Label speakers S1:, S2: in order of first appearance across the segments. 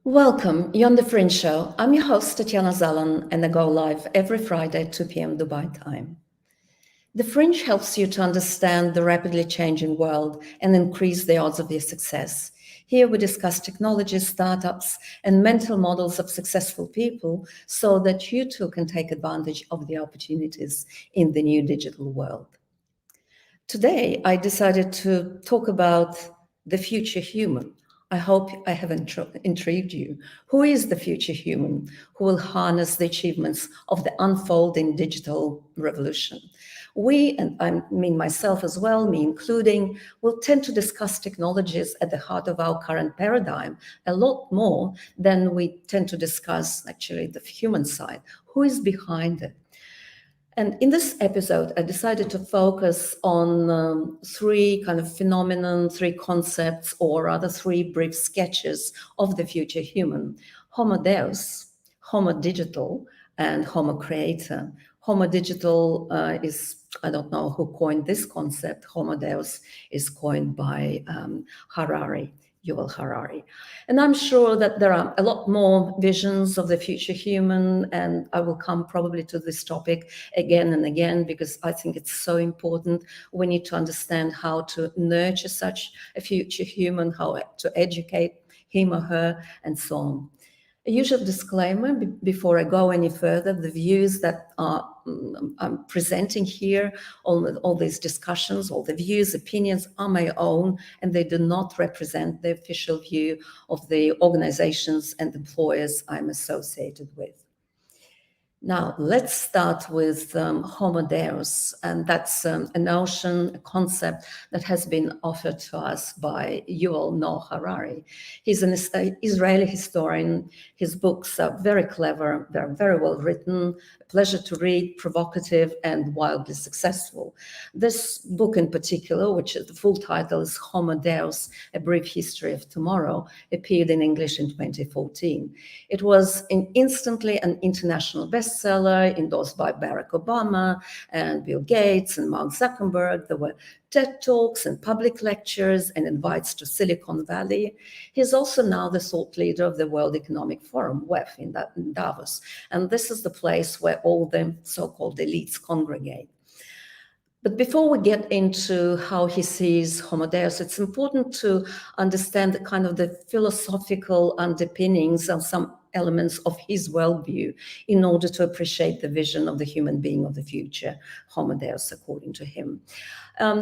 S1: Welcome, you're on The Fringe Show. I'm your host, Tatiana Zalan, and I go live every Friday at 2 p.m. Dubai time. The Fringe helps you to understand the rapidly changing world and increase the odds of your success. Here we discuss technology, startups, and mental models of successful people so that you too can take advantage of the opportunities in the new digital world. Today, I decided to talk about the future human. I hope I have intrigued you. Who is the future human who will harness the achievements of the unfolding digital revolution? We, and I mean myself as well, me including, will tend to discuss technologies at the heart of our current paradigm a lot more than we tend to discuss actually the human side. Who is behind it? And in this episode, I decided to focus on three kind of phenomenon, three concepts, or rather three brief sketches of the future human: Homo Deus, Homo Digital, and Homo Creator. Homo Digital is, I don't know who coined this concept. Homo Deus is coined by Harari. Yuval Harari. And I'm sure that there are a lot more visions of the future human, and I will come probably to this topic again and again because I think it's so important. We need to understand how to nurture such a future human, how to educate him or her, and so on. A usual disclaimer before I go any further: the views that I'm presenting here, all these discussions, all the views, opinions are my own, and they do not represent the official view of the organizations and employers I'm associated with. Now, let's start with Homo Deus, and that's a notion, a concept that has been offered to us by Yuval Noah Harari. He's an Israeli historian. His books are very clever, they're very well written, a pleasure to read, provocative, and wildly successful. This book in particular, which the full title is Homo Deus, A Brief History of Tomorrow, appeared in English in 2014. It was instantly an international bestseller, endorsed by Barack Obama and Bill Gates and Mark Zuckerberg. There were TED Talks and public lectures and invites to Silicon Valley. He's also now the thought leader of the World Economic Forum, WEF, in Davos. And this is the place where all the so-called elites congregate. But before we get into how he sees Homo Deus, it's important to understand the kind of the philosophical underpinnings of some elements of his worldview in order to appreciate the vision of the human being of the future, Homo Deus, according to him.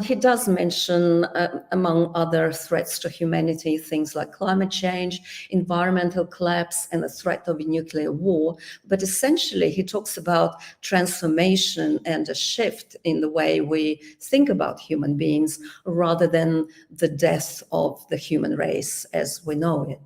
S1: He does mention, among other threats to humanity, things like climate change, environmental collapse, and the threat of a nuclear war. But essentially, he talks about transformation and a shift in the way we think about human beings rather than the death of the human race as we know it.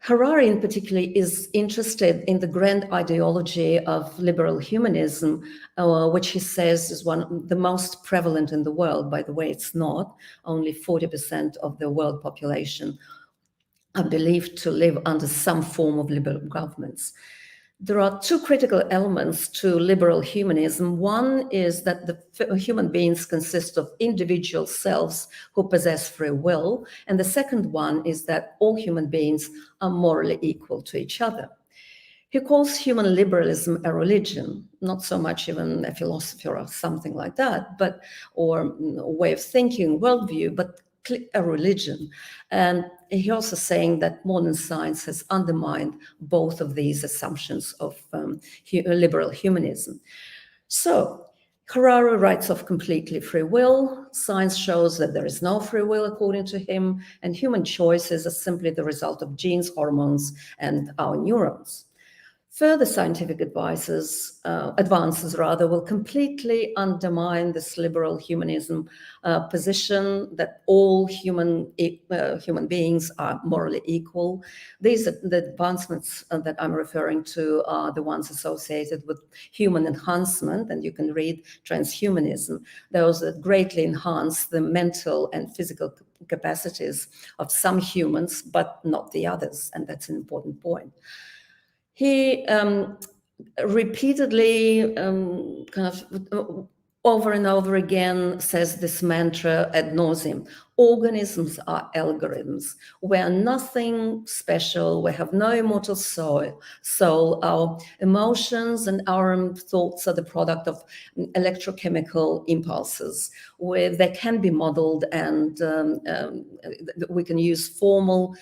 S1: Harari, in particular, is interested in the grand ideology of liberal humanism, which he says is one of the most prevalent in the world. By the way, it's not. Only 40% of the world population are believed to live under some form of liberal governments. There are two critical elements to liberal humanism. One is that the human beings consist of individual selves who possess free will. And the second one is that all human beings are morally equal to each other. He calls human liberalism a religion, not so much even a philosophy or something like that, but or a way of thinking, worldview, but a religion. And he also saying that modern science has undermined both of these assumptions of liberal humanism. So Harari writes off completely free will. Science shows that there is no free will according to him, and human choices are simply the result of genes, hormones, and our neurons. Further scientific advances will completely undermine this liberal humanism position that all human beings are morally equal. These are the advancements that I'm referring to are the ones associated with human enhancement, and you can read transhumanism. Those that greatly enhance the mental and physical capacities of some humans, but not the others, and that's an important point. He repeatedly over and over again says this mantra ad nauseum. Organisms are algorithms. We are nothing special. We have no immortal soul. Our emotions and our thoughts are the product of electrochemical impulses, where they can be modeled, and we can use formal,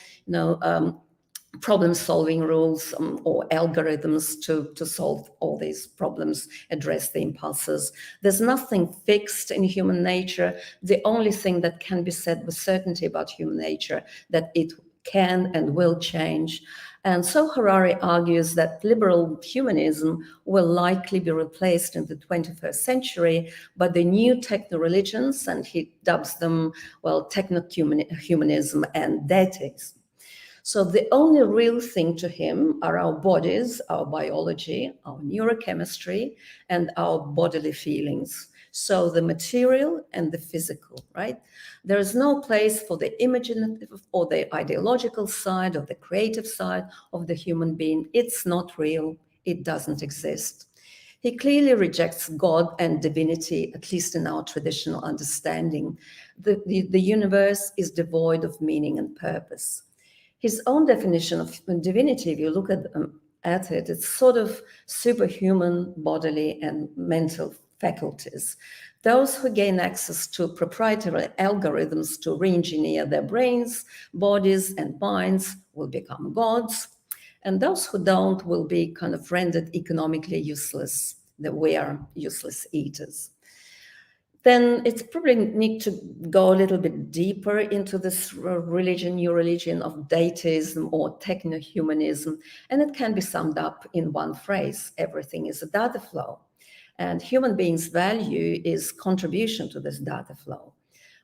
S1: problem-solving rules or algorithms to solve all these problems, address the impulses. There's nothing fixed in human nature. The only thing that can be said with certainty about human nature, that it can and will change. And so Harari argues that liberal humanism will likely be replaced in the 21st century by the new techno-religions, and he dubs them, techno-humanism and deities. So the only real thing to him are our bodies, our biology, our neurochemistry, and our bodily feelings. So the material and the physical, right? There is no place for the imaginative or the ideological side or the creative side of the human being. It's not real. It doesn't exist. He clearly rejects God and divinity, at least in our traditional understanding. The universe is devoid of meaning and purpose. His own definition of divinity, if you look at it, it's sort of superhuman bodily and mental faculties. Those who gain access to proprietary algorithms to re-engineer their brains, bodies, and minds will become gods. And those who don't will be kind of rendered economically useless, that we are useless eaters. Then it's probably need to go a little bit deeper into this new religion of deitism or techno-humanism, and it can be summed up in one phrase: everything is a data flow. And human beings' value is contribution to this data flow.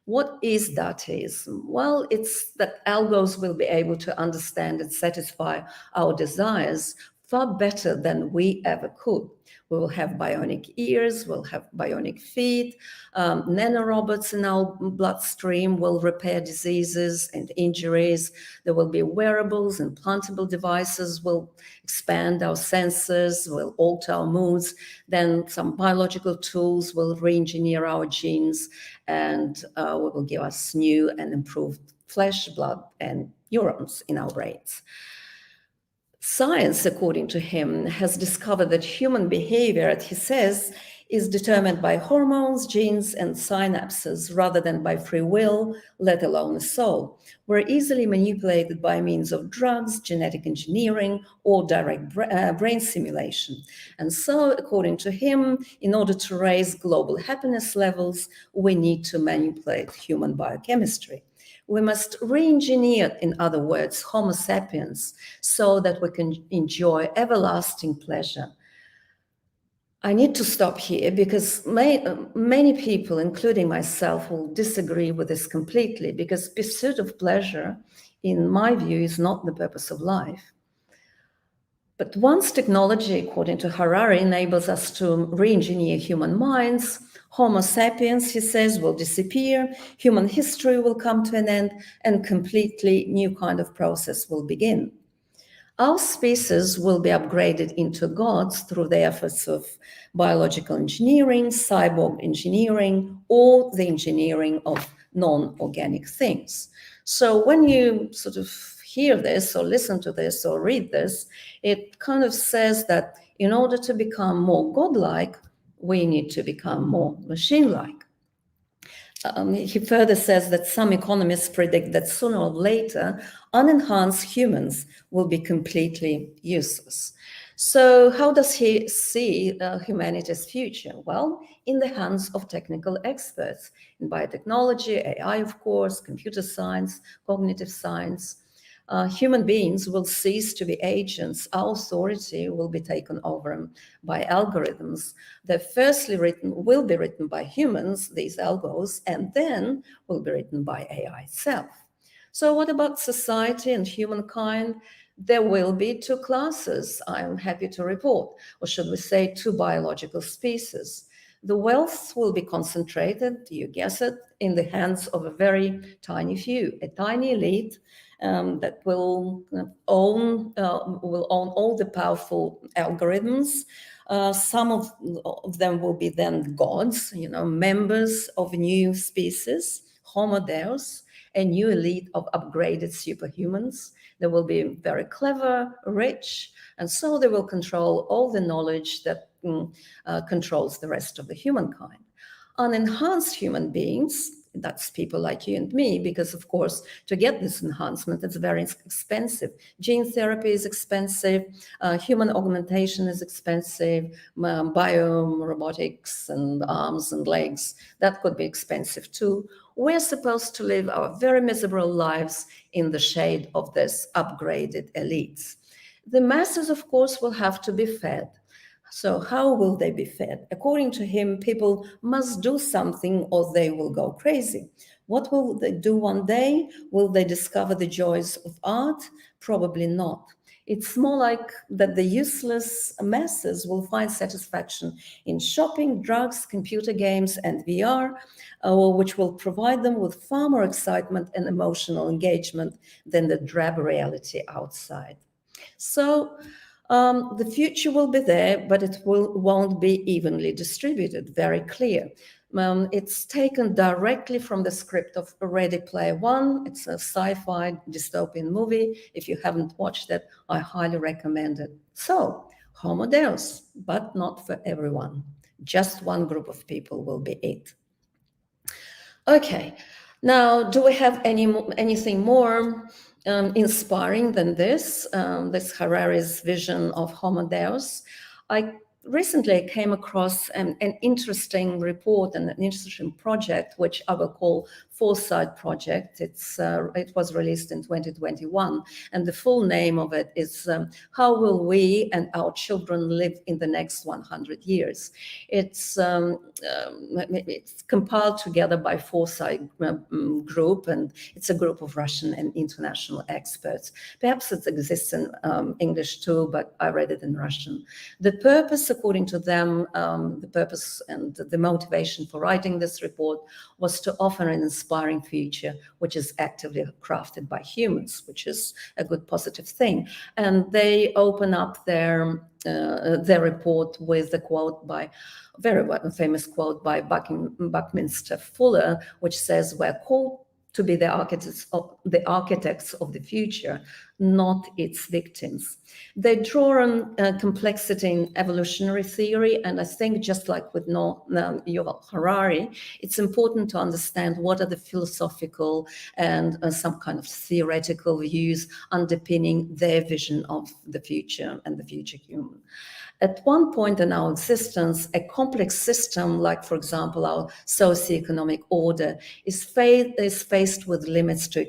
S1: What is dataism? Well, it's that algos will be able to understand and satisfy our desires far better than we ever could. We will have bionic ears, we'll have bionic feet, nanorobots in our bloodstream will repair diseases and injuries. There will be wearables, implantable devices will expand our senses, will alter our moods. Then some biological tools will re-engineer our genes and will give us new and improved flesh, blood, and neurons in our brains. Science, according to him, has discovered that human behavior, as he says, is determined by hormones, genes, and synapses rather than by free will, let alone a soul. We're easily manipulated by means of drugs, genetic engineering, or direct brain stimulation. And so, according to him, in order to raise global happiness levels, we need to manipulate human biochemistry. We must re-engineer, in other words, Homo sapiens, so that we can enjoy everlasting pleasure. I need to stop here because many people, including myself, will disagree with this completely, because pursuit of pleasure, in my view, is not the purpose of life. But once technology, according to Harari, enables us to re-engineer human minds, Homo sapiens, he says, will disappear, human history will come to an end, and completely new kind of process will begin. Our species will be upgraded into gods through the efforts of biological engineering, cyborg engineering, or the engineering of non-organic things. So when you sort of hear this or listen to this or read this, it kind of says that in order to become more godlike, we need to become more machine-like. He further says that some economists predict that sooner or later, unenhanced humans will be completely useless. So how does he see humanity's future? Well, in the hands of technical experts in biotechnology, AI, of course, computer science, cognitive science. Human beings will cease to be agents. Our authority will be taken over by algorithms that will be written by humans, these algos, and then will be written by AI itself. So what about society and humankind? There will be two classes, I'm happy to report, or should we say two biological species. The wealth will be concentrated, you guess it, in the hands of a very tiny few, a tiny elite that will own all the powerful algorithms, Some of them will be then gods, members of new species, Homo Deus, a new elite of upgraded superhumans. They will be very clever, rich, and so they will control all the knowledge that controls the rest of the humankind. Unenhanced human beings, that's people like you and me, because of course, to get this enhancement, it's very expensive. Gene therapy is expensive, human augmentation is expensive, biorobotics and arms and legs, that could be expensive too. We're supposed to live our very miserable lives in the shade of this upgraded elites. The masses, of course, will have to be fed. So how will they be fed? According to him, people must do something or they will go crazy. What will they do one day? Will they discover the joys of art? Probably not. It's more like that the useless masses will find satisfaction in shopping, drugs, computer games, and VR, which will provide them with far more excitement and emotional engagement than the drab reality outside. So the future will be there, but it won't be evenly distributed, very clear. It's taken directly from the script of Ready Player One. It's a sci-fi dystopian movie. If you haven't watched it, I highly recommend it. So, Homo Deus, but not for everyone. Just one group of people will be it. Okay, now, do we have anything more inspiring than this Harari's vision of Homo Deus? I recently came across an interesting report and an interesting project, which I will call Foresight Project. It was released in 2021, and the full name of it is How Will We and Our Children Live in the Next 100 Years? It's compiled together by Foresight Group, and it's a group of Russian and international experts. Perhaps it exists in English too, but I read it in Russian. The purpose, according to them, the purpose and the motivation for writing this report was to offer an inspiring future, which is actively crafted by humans, which is a good positive thing. And they open up their report with a quote by very famous quote by Buckminster Fuller, which says, "We're called to be the architects of the future, not its victims." They draw on complexity in evolutionary theory, and I think just like with Yuval Harari, it's important to understand what are the philosophical and some kind of theoretical views underpinning their vision of the future and the future human. At one point in our existence, a complex system, like, for example, our socioeconomic order, is faced with limits to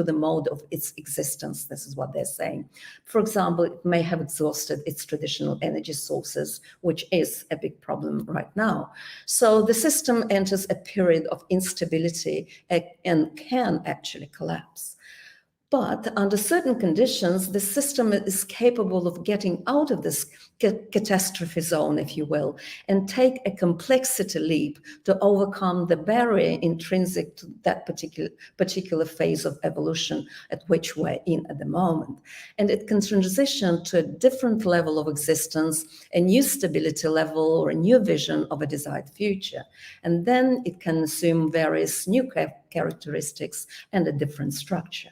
S1: the mode of its existence. This is what they're saying. For example, it may have exhausted its traditional energy sources, which is a big problem right now. So the system enters a period of instability and can actually collapse. But under certain conditions, the system is capable of getting out of this catastrophe zone, if you will, and take a complexity leap to overcome the barrier intrinsic to that particular phase of evolution at which we're in at the moment. And it can transition to a different level of existence, a new stability level, or a new vision of a desired future. And then it can assume various new characteristics and a different structure.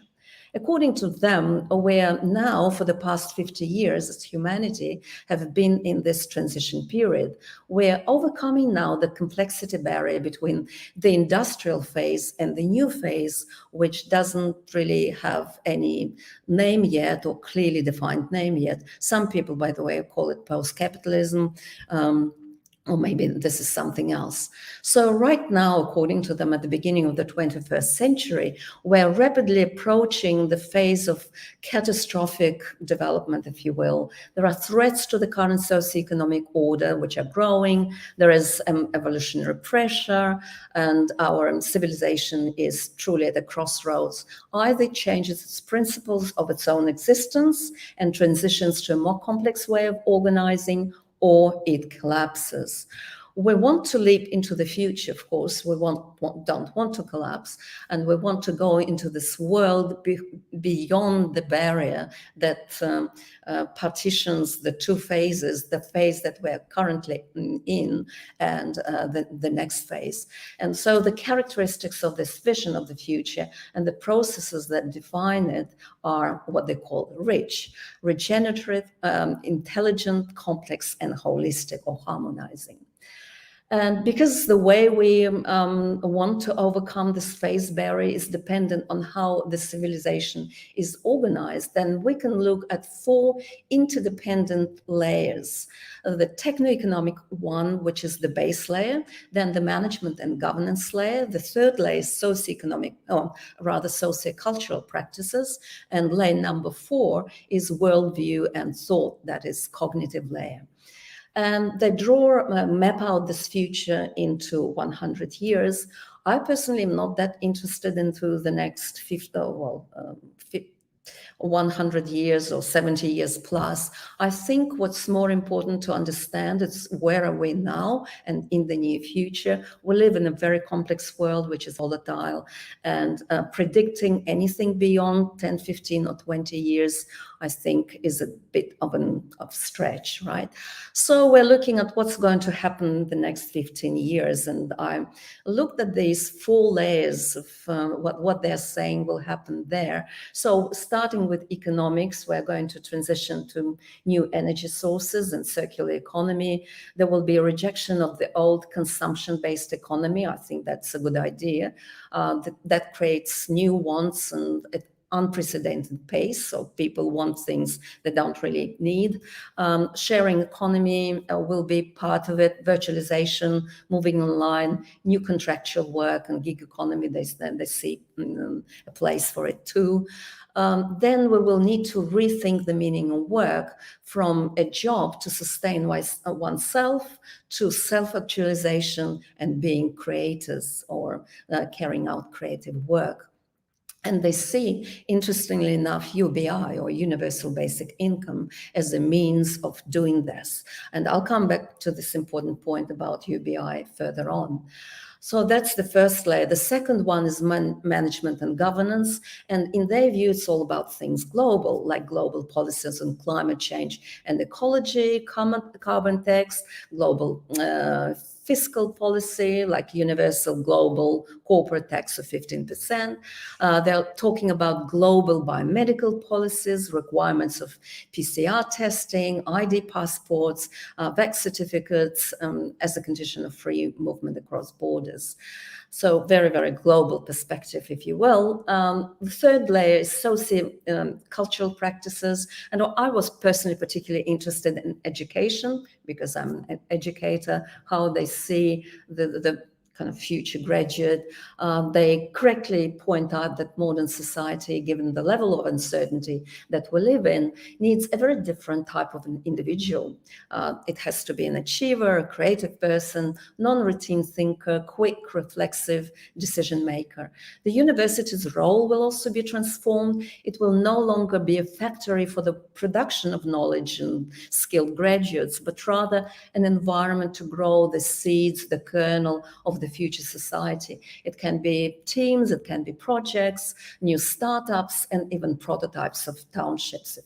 S1: According to them, we are now, for the past 50 years, as humanity, have been in this transition period. We're overcoming now the complexity barrier between the industrial phase and the new phase, which doesn't really have any name yet or clearly defined name yet. Some people, by the way, call it postcapitalism. Or maybe this is something else. So right now, according to them, at the beginning of the 21st century, we're rapidly approaching the phase of catastrophic development, if you will. There are threats to the current socioeconomic order, which are growing. There is evolutionary pressure, and our civilization is truly at a crossroads. Either it changes its principles of its own existence and transitions to a more complex way of organizing, or it collapses. We want to leap into the future, of course. We don't want to collapse, and we want to go into this world beyond the barrier that partitions the two phases, the phase that we're currently in and the next phase. And so the characteristics of this vision of the future and the processes that define it are what they call rich, regenerative, intelligent, complex, and holistic or harmonizing. And because the way we want to overcome this phase barrier is dependent on how the civilization is organized, then we can look at 4 interdependent layers. The techno-economic one, which is the base layer, then the management and governance layer. The third layer is socioeconomic, or rather sociocultural practices. And layer number 4 is worldview and thought, that is cognitive layer. And they map out this future into 100 years. I personally am not that interested into the next 100 years or 70 years plus. I think what's more important to understand is where are we now and in the near future. We live in a very complex world, which is volatile, and predicting anything beyond 10, 15 or 20 years, I think, is a bit of a stretch, right? So we're looking at what's going to happen in the next 15 years. And I looked at these 4 layers of what they're saying will happen there. So starting with economics, we're going to transition to new energy sources and circular economy. There will be a rejection of the old consumption-based economy. I think that's a good idea. That creates new wants and unprecedented pace, so people want things they don't really need. Sharing economy will be part of it, virtualization, moving online, new contractual work, and gig economy, they see a place for it too. Then we will need to rethink the meaning of work from a job to sustain oneself, to self-actualization and being creators or carrying out creative work. And they see, interestingly enough, UBI, or Universal Basic Income, as a means of doing this. And I'll come back to this important point about UBI further on. So that's the first layer. The second one is management and governance. And in their view, it's all about things global, like global policies on climate change and ecology, carbon tax, global fiscal policy, like universal global corporate tax of 15%. They're talking about global biomedical policies, requirements of PCR testing, ID passports, vaccine certificates as a condition of free movement across borders. So very, very global perspective, if you will. The third layer is socio-cultural practices. And I was personally particularly interested in education because I'm an educator, how they see the kind of future graduate. They correctly point out that modern society, given the level of uncertainty that we live in, needs a very different type of an individual. It has to be an achiever, a creative person, non-routine thinker, quick, reflexive decision maker. The university's role will also be transformed. It will no longer be a factory for the production of knowledge and skilled graduates, but rather an environment to grow the seeds, the kernel of the future society. It can be teams, it can be projects, new startups, and even prototypes of townships.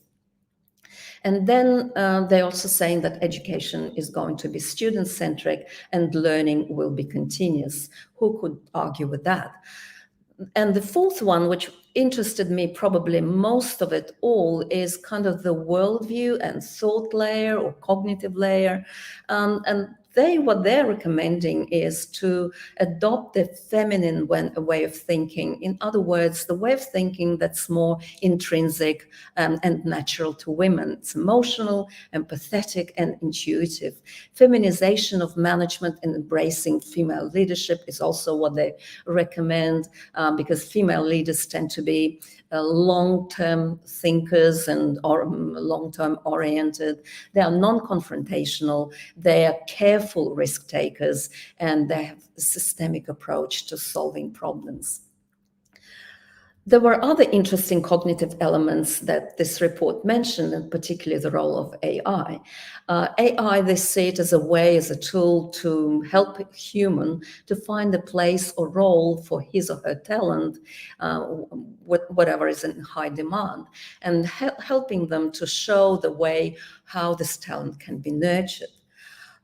S1: And then they're also saying that education is going to be student-centric and learning will be continuous. Who could argue with that? And the fourth one, which interested me probably most of it all, is kind of the worldview and thought layer or cognitive layer. And what they're recommending is to adopt the feminine way of thinking. In other words, the way of thinking that's more intrinsic and natural to women. It's emotional, empathetic, and intuitive. Feminization of management and embracing female leadership is also what they recommend, because female leaders tend to be long-term thinkers and long-term oriented. They are non-confrontational. They are careful risk takers, and they have a systemic approach to solving problems. There were other interesting cognitive elements that this report mentioned, and particularly the role of AI. AI, they see it as a way, as a tool to help a human to find a place or role for his or her talent, whatever is in high demand, and helping them to show the way how this talent can be nurtured.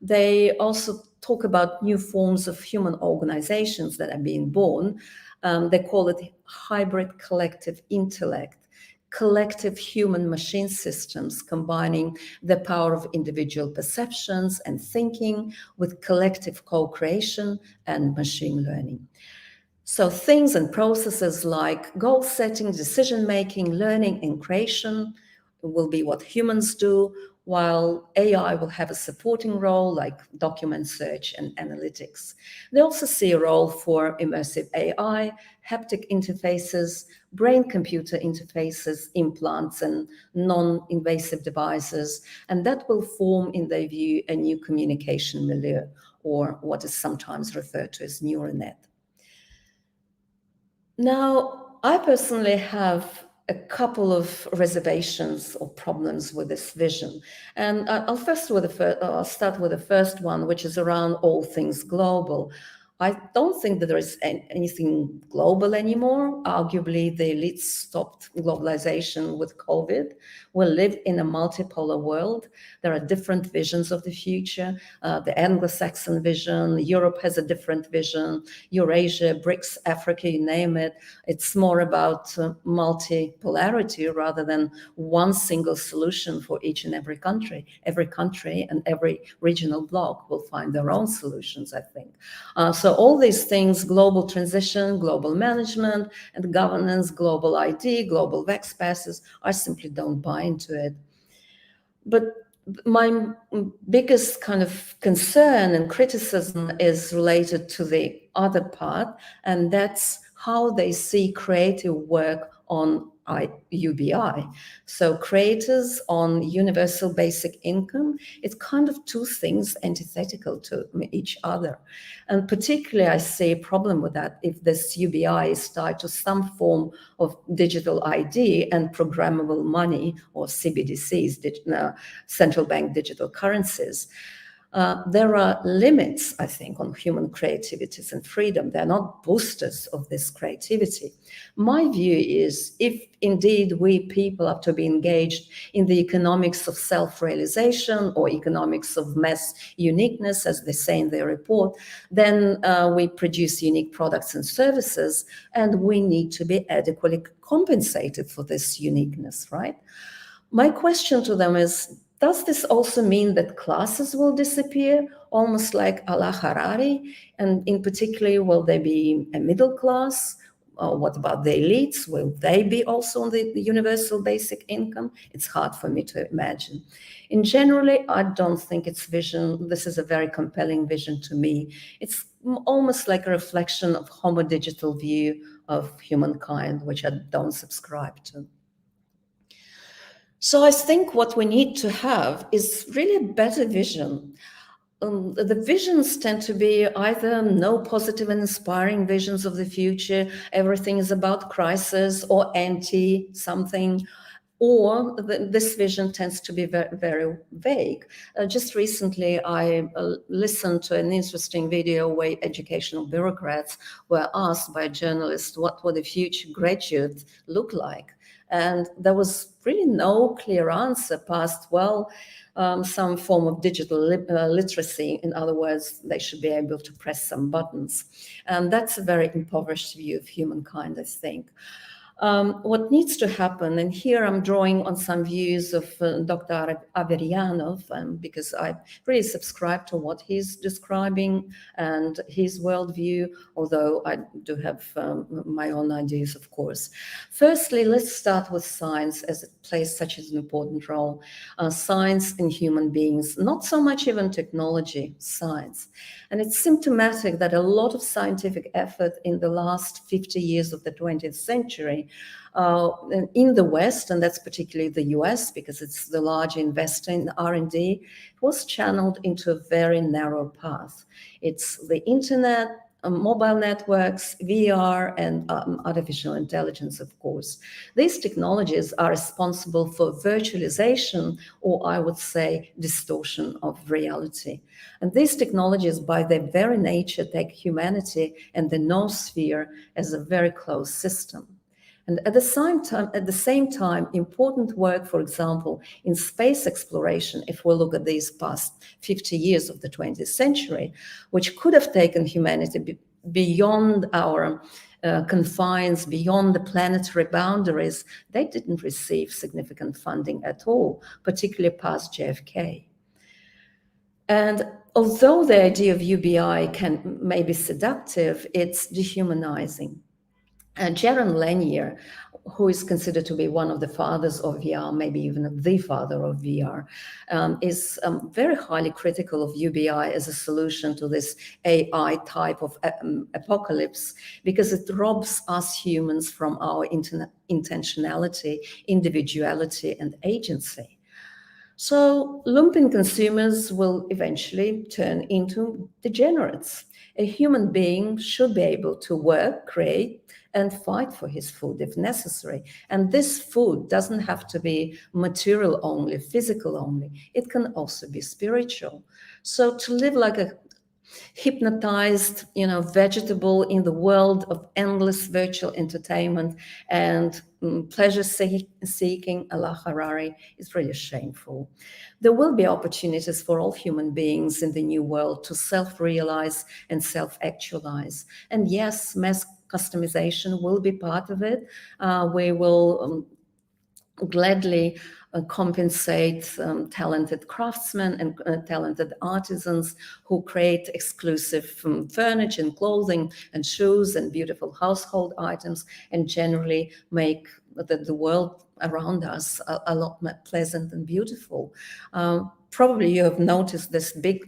S1: They also talk about new forms of human organizations that are being born. They call it hybrid collective intellect, collective human machine systems combining the power of individual perceptions and thinking with collective co-creation and machine learning. So things and processes like goal setting, decision making, learning, and creation will be what humans do, while AI will have a supporting role like document search and analytics. They also see a role for immersive AI, haptic interfaces, brain-computer interfaces, implants, and non-invasive devices, and that will form, in their view, a new communication milieu, or what is sometimes referred to as neural net. Now, I personally have a couple of reservations or problems with this vision. And I'll start with the first one, which is around all things global. I don't think that there is anything global anymore. Arguably, the elites stopped globalization with COVID. We live in a multipolar world. There are different visions of the future. The Anglo-Saxon vision, Europe has a different vision, Eurasia, BRICS, Africa, you name it. It's more about multipolarity rather than one single solution for each and every country. Every country and every regional bloc will find their own solutions, I think. So all these things, global transition, global management and governance, global ID, global vax passes, I simply don't buy into it. But my biggest kind of concern and criticism is related to the other part, and that's how they see creative work on UBI. So creators on universal basic income, it's kind of two things antithetical to each other. And particularly I see a problem with that if this UBI is tied to some form of digital ID and programmable money, or CBDCs, central bank digital currencies. There are limits, I think, on human creativities and freedom. They're not boosters of this creativity. My view is if indeed we people have to be engaged in the economics of self-realization or economics of mass uniqueness, as they say in their report, then we produce unique products and services, and we need to be adequately compensated for this uniqueness, right? My question to them is, does this also mean that classes will disappear, almost like a la Harari? And in particular, will there be a middle class? What about the elites? Will they be also on the universal basic income? It's hard for me to imagine. In generally, I don't think it's vision. This is a very compelling vision to me. It's almost like a reflection of Homo digital view of humankind, which I don't subscribe to. So I think what we need to have is really a better vision. The visions tend to be either no positive and inspiring visions of the future, everything is about crisis or anti something, or this vision tends to be very, very vague. Just recently, I listened to an interesting video where educational bureaucrats were asked by a journalist what would the future graduate look like. And there was really no clear answer past, well, some form of digital literacy. In other words, they should be able to press some buttons. And that's a very impoverished view of humankind, I think. What needs to happen, and here I'm drawing on some views of Dr. Averyanov, because I really subscribe to what he's describing and his worldview, although I do have my own ideas, of course. Firstly, let's start with science, as it plays such an important role. Science in human beings, not so much even technology, science. And it's symptomatic that a lot of scientific effort in the last 50 years of the 20th century in the West, and that's particularly the US, because it's the large investor in R&D, was channeled into a very narrow path. It's the internet, mobile networks, VR, and artificial intelligence, of course. These technologies are responsible for virtualization, or I would say distortion of reality. And these technologies, by their very nature, take humanity and the noosphere as a very close system. And at the same time, important work, for example, in space exploration, if we look at these past 50 years of the 20th century, which could have taken humanity beyond our confines, beyond the planetary boundaries, they didn't receive significant funding at all, particularly past JFK. And although the idea of UBI may be seductive, it's dehumanizing. Jaron Lanier, who is considered to be one of the fathers of VR, maybe even the father of VR, is very highly critical of UBI as a solution to this AI type of apocalypse, because it robs us humans from our intentionality, individuality, and agency. So lumpen consumers will eventually turn into degenerates. A human being should be able to work, create, and fight for his food if necessary. And this food doesn't have to be material only, physical only. It can also be spiritual. So to live like a hypnotized, vegetable in the world of endless virtual entertainment and pleasure seeking, a la Harari, is really shameful. There will be opportunities for all human beings in the new world to self-realize and self-actualize. And yes, mass customization will be part of it. We will gladly compensate talented craftsmen and talented artisans who create exclusive furniture and clothing and shoes and beautiful household items, and generally make the world around us a lot more pleasant and beautiful. Probably you have noticed this big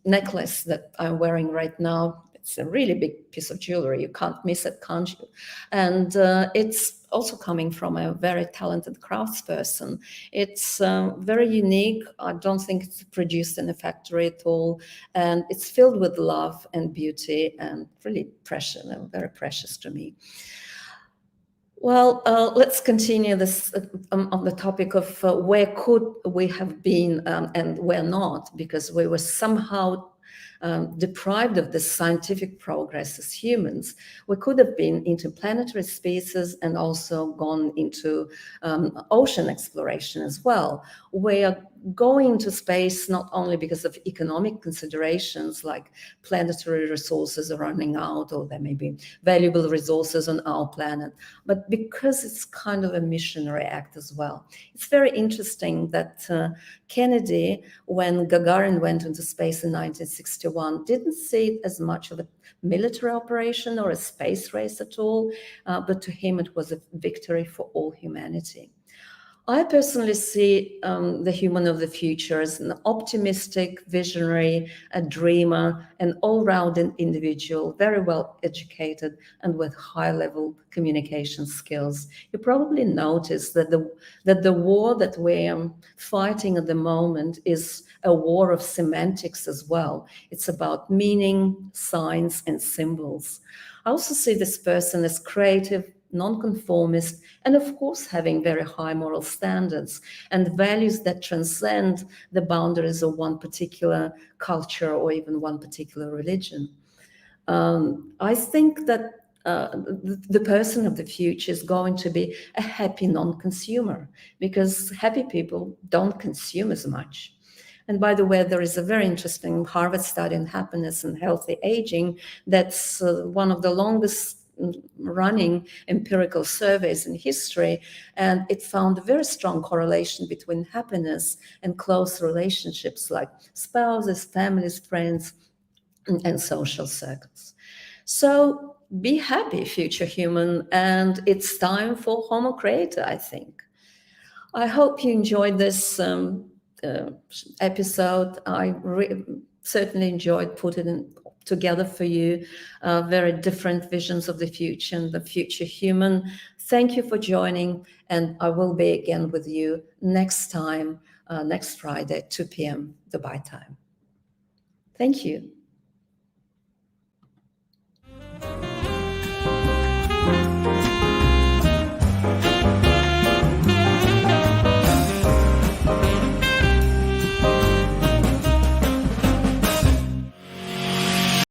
S1: necklace that I'm wearing right now. It's a really big piece of jewelry. You can't miss it, can't you? And it's also coming from a very talented craftsperson. It's very unique. I don't think it's produced in a factory at all. And it's filled with love and beauty and really precious, very precious to me. Well, let's continue this on the topic of where could we have been and where not, because we were somehow deprived of this scientific progress as humans. We could have been interplanetary species and also gone into ocean exploration as well. We are going to space not only because of economic considerations, like planetary resources are running out, or there may be valuable resources on our planet, but because it's kind of a missionary act as well. It's very interesting that Kennedy, when Gagarin went into space in 1961, didn't see it as much of a military operation or a space race at all, but to him it was a victory for all humanity. I personally see the human of the future as an optimistic, visionary, a dreamer, an all-rounded individual, very well educated and with high-level communication skills. You probably noticed that the war that we're fighting at the moment is a war of semantics as well. It's about meaning, signs, and symbols. I also see this person as creative, nonconformist, and of course having very high moral standards and values that transcend the boundaries of one particular culture or even one particular religion. I think that the person of the future is going to be a happy non-consumer, because happy people don't consume as much. And by the way, there is a very interesting Harvard study on happiness and healthy aging that's one of the longest running empirical surveys in history, and it found a very strong correlation between happiness and close relationships like spouses, families, friends, and social circles. So be happy, future human, and it's time for Homo Creator, I think. I hope you enjoyed this episode. I certainly enjoyed putting it together for you, very different visions of the future and the future human. Thank you for joining, and I will be again with you next time, next Friday, 2 p.m. Dubai time. Thank you.